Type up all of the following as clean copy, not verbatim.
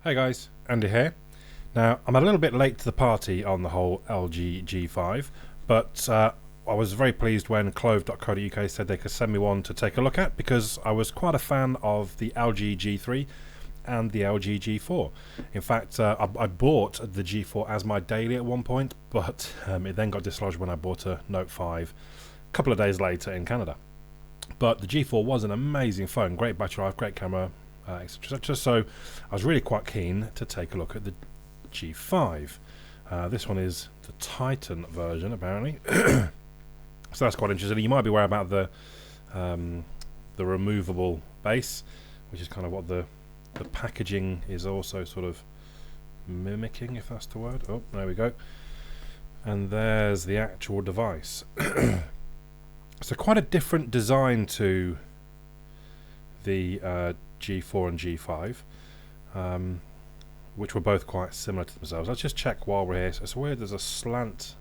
Hey guys, Andy here. Now, I'm a little bit late to the party on the whole LG G5, but I was very pleased when Clove.co.uk said they could send me one to take a look at because I was quite a fan of the LG G3 and the LG G4. In fact, I bought the G4 as my daily at one point, but it then got dislodged when I bought a Note 5 a couple of days later in Canada. But the G4 was an amazing phone, great battery life, great camera, etc. So I was really quite keen to take a look at the G5. This one is the Titan version, apparently. So that's quite interesting. You might be aware about the removable base, which is kind of what the packaging is also sort of mimicking, if that's the word. Oh, there we go. And there's the actual device. So quite a different design to the G4 and G5, which were both quite similar to themselves. Let's just check while we're here. So it's weird, there's a slant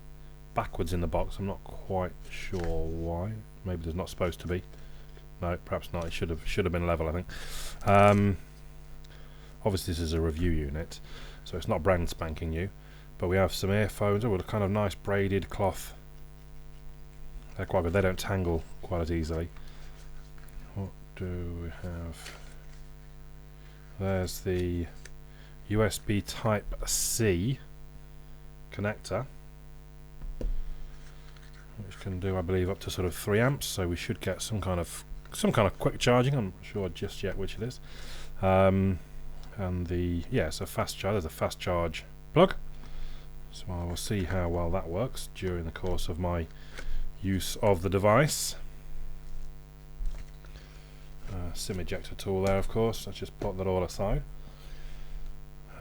backwards in the box. I'm not quite sure why. Maybe there's not supposed to be. No, perhaps not. It should have been level, I think. Obviously this is a review unit, so it's not brand spanking new. But we have some earphones with a kind of nice braided cloth. They're quite good. They don't tangle quite as easily. What do we have? There's the USB Type-C connector, which can do, I believe, up to sort of 3 amps. So we should get some kind of quick charging. I'm not sure just yet which it is. And it's a fast charge. There's a fast charge plug. So I will see how well that works during the course of my use of the device. SIM ejector tool there, of course. Let's just put that all aside,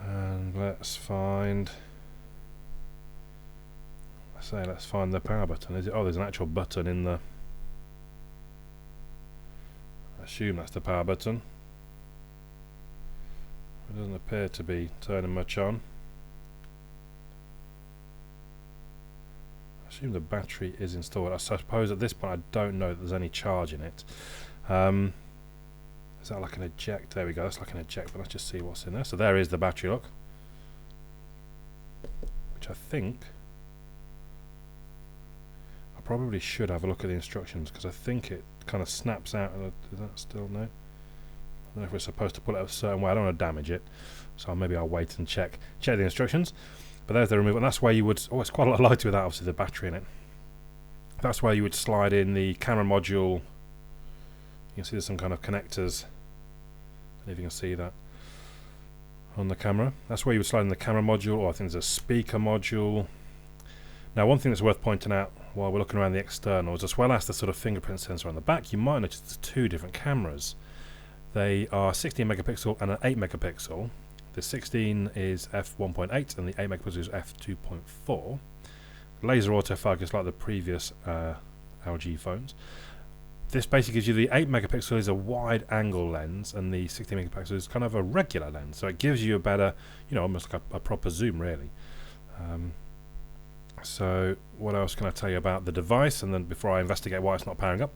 and let's find the power button. Is it? Oh, there's an actual button in the. I assume that's the power button. It doesn't appear to be turning much on. I assume the battery is installed. I suppose at this point I don't know that there's any charge in it. Is that like an eject? There we go, that's like an eject, but let's just see what's in there. So there is the battery, look. Which I think I probably should have a look at the instructions, because I think it kind of snaps out. Is that still no? I don't know if we're supposed to pull it a certain way. I don't want to damage it, so maybe I'll wait and check the instructions. But there's the removal, and that's where you would. Oh, it's quite a lot lighter without obviously the battery in it. That's where you would slide in the camera module. You can see there's some kind of connectors. I don't know if you can see that on the camera. That's where you would slide in the camera module, or I think there's a speaker module. Now, one thing that's worth pointing out while we're looking around the externals, as well as the sort of fingerprint sensor on the back, you might notice there's 2 different cameras. They are 16 megapixel and an 8 megapixel. The 16 is f1.8 and the 8 megapixel is f2.4. Laser autofocus like the previous LG phones. This basically gives you the 8 megapixel is a wide angle lens, and the 16 megapixel is kind of a regular lens. So it gives you a better, almost like a proper zoom, really. So what else can I tell you about the device? And then before I investigate why it's not powering up,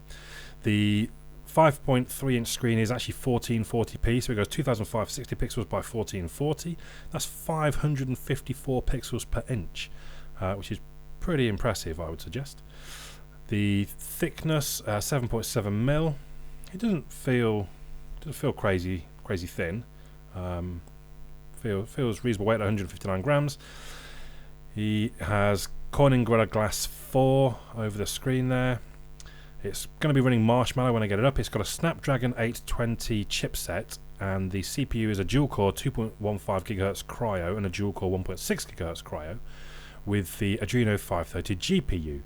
the 5.3 inch screen is actually 1440p, so it goes 2560 pixels by 1440. That's 554 pixels per inch, which is pretty impressive, I would suggest. The thickness, 7.7 mil. It doesn't feel crazy thin. Feels reasonable weight, 159 grams. He has Corning Gorilla Glass 4 over the screen there. It's going to be running Marshmallow when I get it up. It's got a Snapdragon 820 chipset, and the CPU is a dual-core 2.15 GHz Cryo and a dual-core 1.6 GHz Cryo with the Adreno 530 GPU.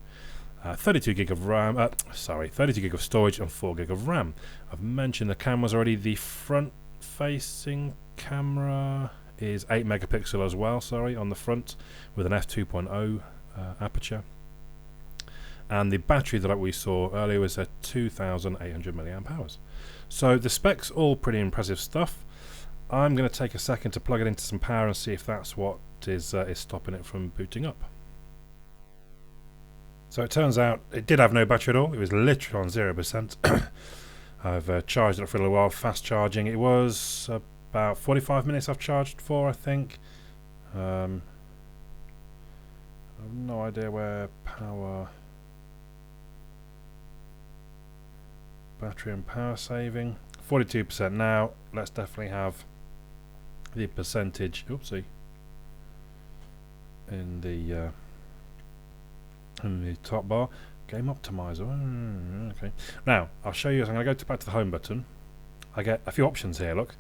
32 gig of RAM, 32 gig of storage and 4 gig of RAM. I've mentioned the cameras already. The front-facing camera is 8 megapixel as well, on the front, with an f2.0 aperture. And the battery that we saw earlier was a 2,800 milliamp hours. So the specs, all pretty impressive stuff. I'm going to take a second to plug it into some power and see if that's what is stopping it from booting up. So it turns out it did have no battery at all. It was literally on 0%. I've charged it for a little while, fast charging. It was about 45 minutes I've charged for, I think. I have no idea where power, battery and power saving. 42% now. Let's definitely have the percentage. Oopsie. In the top bar. Game optimizer. Okay. Now I'll show you. I'm going to go back to the home button. I get a few options here. Look,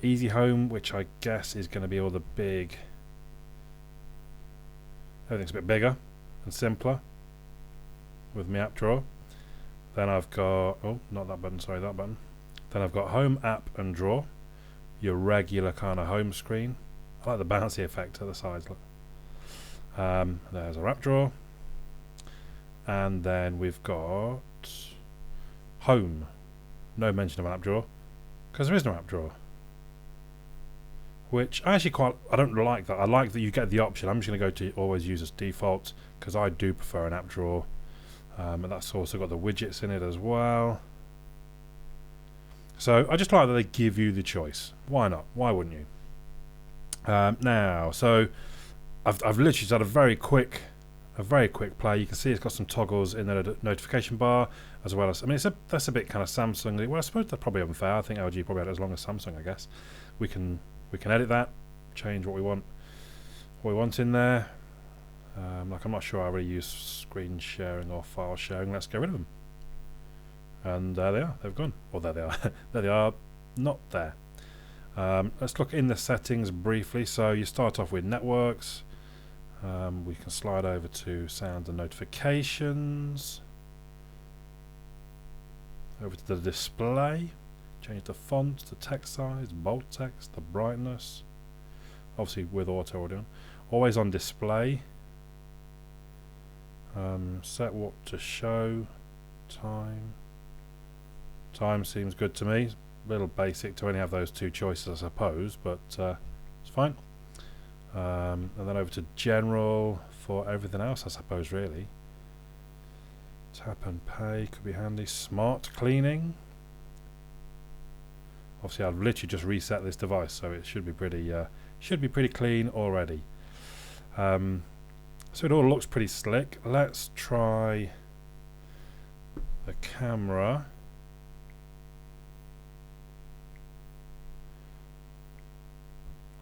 easy home, which I guess is going to be all the big. Everything's a bit bigger and simpler with my app drawer. Then I've got not that button. Sorry, that button. Then I've got home, app, and drawer. Your regular kind of home screen. I like the bouncy effect at the sides. Look. There's our app drawer. And then we've got home. No mention of an app drawer because there is no app drawer. Which I actually I don't like that. I like that you get the option. I'm just going to go to always use as default because I do prefer an app drawer. And that's also got the widgets in it as well. So I just like that they give you the choice. Why not? Why wouldn't you? Now, so I've literally just had a very quick play. You can see it's got some toggles in the notification bar as well as. I mean, that's a bit kind of Samsung. Well, I suppose that's probably unfair. I think LG probably had it as long as Samsung. I guess we can edit that, change what we want in there. Like I'm not sure I really use screen sharing or file sharing. Let's get rid of them. And there they are. They've gone. Or there they are. There they are. Not there. Let's look in the settings briefly. So you start off with networks. We can slide over to sound and notifications. Over to the display. Change the font, the text size, bold text, the brightness. Obviously with auto we're doing. Always on display. Set what to show. Time. Time seems good to me. A little basic to only have those two choices, I suppose, but it's fine. And then over to general for everything else, I suppose, really. Tap and pay could be handy. Smart cleaning. Obviously, I've literally just reset this device, so it should be pretty clean already. So it all looks pretty slick. Let's try the camera.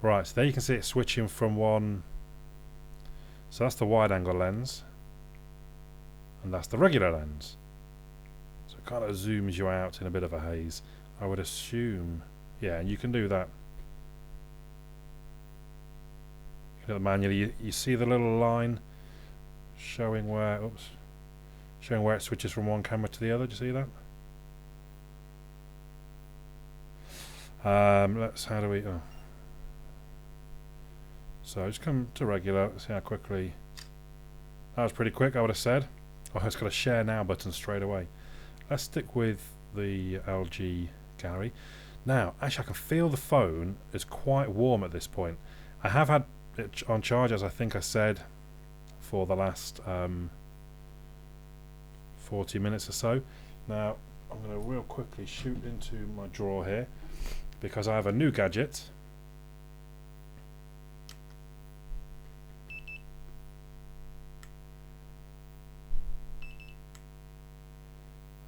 Right, so there you can see it switching from one. So that's the wide angle lens. And that's the regular lens. So it kind of zooms you out in a bit of a haze. I would assume. Yeah, and you can do that. You can do it manually. You see the little line showing where it switches from one camera to the other. Do you see that? How do we so just come to regular, see how quickly. That was pretty quick, I would have said. Oh, it's got a share now button straight away. Let's stick with the LG gallery. Now, actually I can feel the phone is quite warm at this point. I have had it on charge, as I think I said, for the last 40 minutes or so. Now, I'm going to real quickly shoot into my drawer here because I have a new gadget.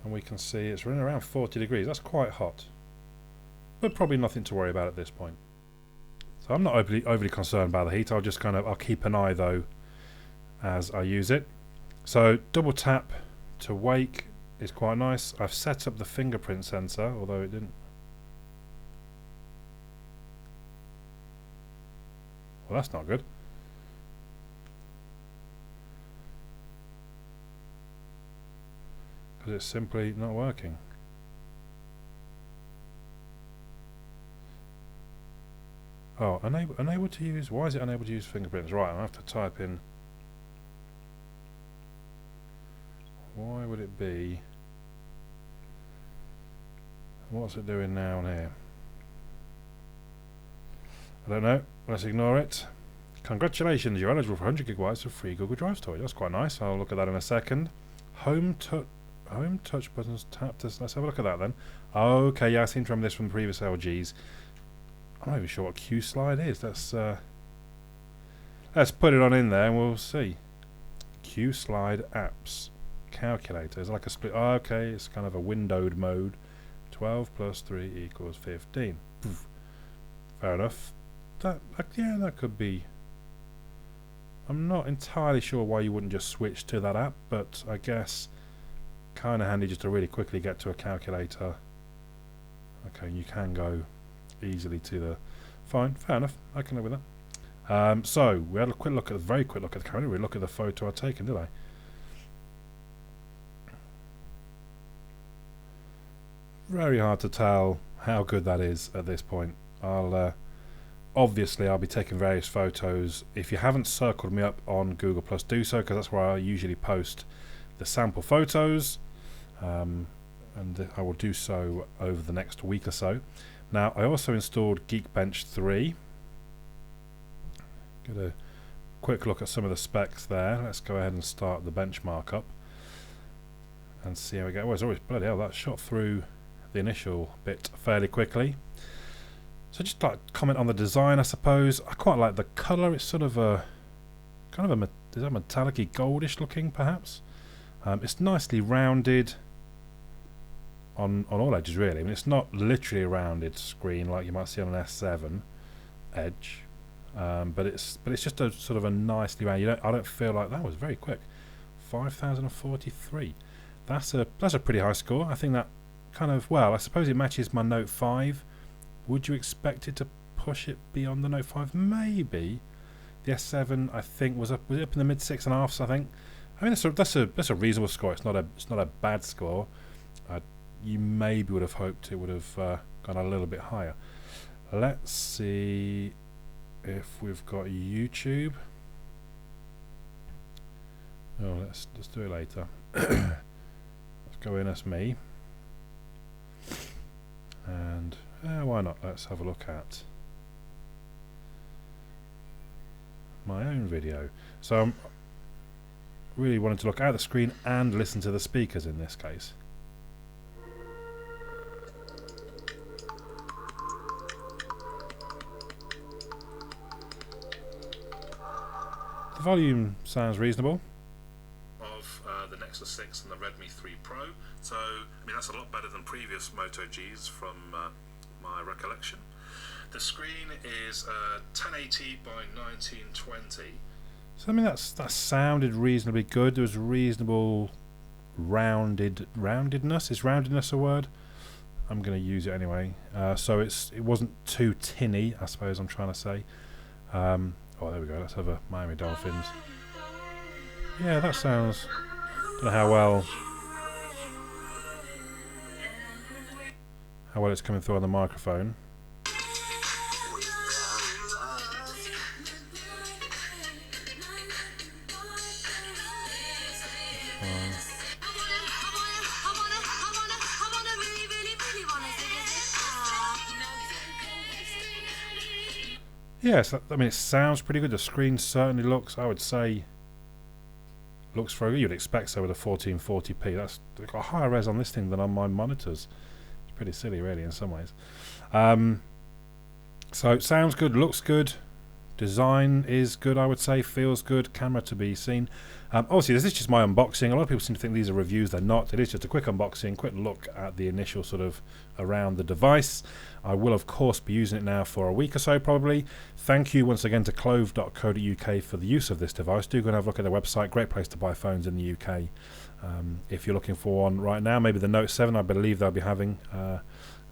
And we can see it's running around 40 degrees. That's quite hot. But probably nothing to worry about at this point. So I'm not overly concerned about the heat. I'll keep an eye though as I use it. So double tap to wake is quite nice. I've set up the fingerprint sensor, although it didn't. Well, that's not good. Because it's simply not working. Oh, unable to use. Why is it unable to use fingerprints? Right, I have to type in. Why would it be? What's it doing now on here? I don't know. Let's ignore it. Congratulations, you're eligible for 100 gigabytes of free Google Drive storage. That's quite nice. I'll look at that in a second. Home touch buttons tapped. Let's have a look at that then. Okay, yeah, I seem to remember this from the previous LGs. I'm not even sure what Q-Slide is. Let's put it on in there and we'll see. Q-Slide apps calculator. It's like a split. Oh, okay, it's kind of a windowed mode. 12 plus 3 equals 15. Poof. Fair enough. Yeah, that could be. I'm not entirely sure why you wouldn't just switch to that app, but I guess kind of handy just to really quickly get to a calculator. Okay, you can go easily to the. Fine, fair enough. I can live with that. So we had a very quick look at the camera. We look at the photo I'd taken, did I? Very hard to tell how good that is at this point. Obviously I'll be taking various photos. If you haven't circled me up on Google Plus, do so, because that's where I usually post the sample photos, and I will do so over the next week or so. Now I also installed Geekbench 3. Get a quick look at some of the specs there. Let's go ahead and start the benchmark up and see how we go. Oh, it's always bloody hell, that shot through the initial bit fairly quickly. So just like comment on the design, I suppose. I quite like the colour. It's sort of a kind of is that metallic-y goldish looking, perhaps. It's nicely rounded on all edges, really. I mean, it's not literally a rounded screen like you might see on an S7 Edge, but it's just a sort of a nicely rounded. I don't feel like that was very quick. 5043. That's a pretty high score. I think that kind of, well, I suppose it matches my Note 5. Would you expect it to push it beyond the Note 5? Maybe. The S7 I think was up in the mid 6.5s. I think. I mean that's a reasonable score. It's not a bad score. You maybe would have hoped it would have gone a little bit higher. Let's see if we've got YouTube. Oh, let's do it later. Let's go in as me. And why not? Let's have a look at my own video. So I'm really wanting to look at the screen and listen to the speakers in this case. The volume sounds reasonable. Of the Nexus 6 and the Redmi 3 Pro. So, I mean, that's a lot better than previous Moto Gs from my recollection. The screen is 1080 by 1920. So, I mean, that sounded reasonably good. There was reasonable roundedness. Is roundedness a word? I'm going to use it anyway. So it wasn't too tinny, I suppose I'm trying to say. Oh, there we go. Let's have a Miami Dolphins. Yeah, that sounds. Don't know how well it's coming through on the microphone. Yes, I mean, it sounds pretty good. The screen certainly looks, I would say, looks very good. You'd expect so with a 1440p. That's got a higher res on this thing than on my monitors. It's pretty silly, really, in some ways. So it sounds good, looks good. Design is good, I would say. Feels good. Camera to be seen. Obviously, this is just my unboxing. A lot of people seem to think these are reviews. They're not. It is just a quick unboxing, quick look at the initial sort of around the device. I will, of course, be using it now for a week or so, probably. Thank you once again to clove.co.uk for the use of this device. Do go and have a look at their website. Great place to buy phones in the UK. If you're looking for one right now, maybe the Note 7, I believe they'll be having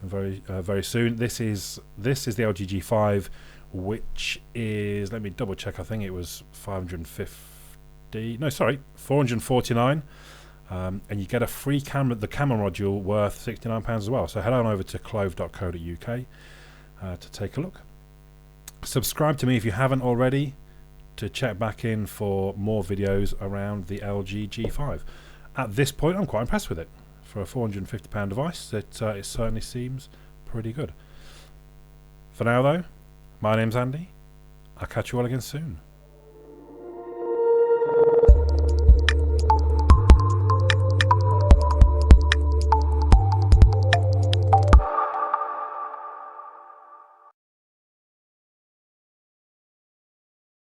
very soon. This is the LG G5, which is, let me double check, I think it was 449, and you get a free camera, the camera module, worth £69 as well. So head on over to clove.co.uk to take a look. Subscribe to me if you haven't already, to check back in for more videos around the LG G5. At this point, I'm quite impressed with it. For a £450 device, it certainly seems pretty good. For now though, my name's Andy. I'll catch you all again soon.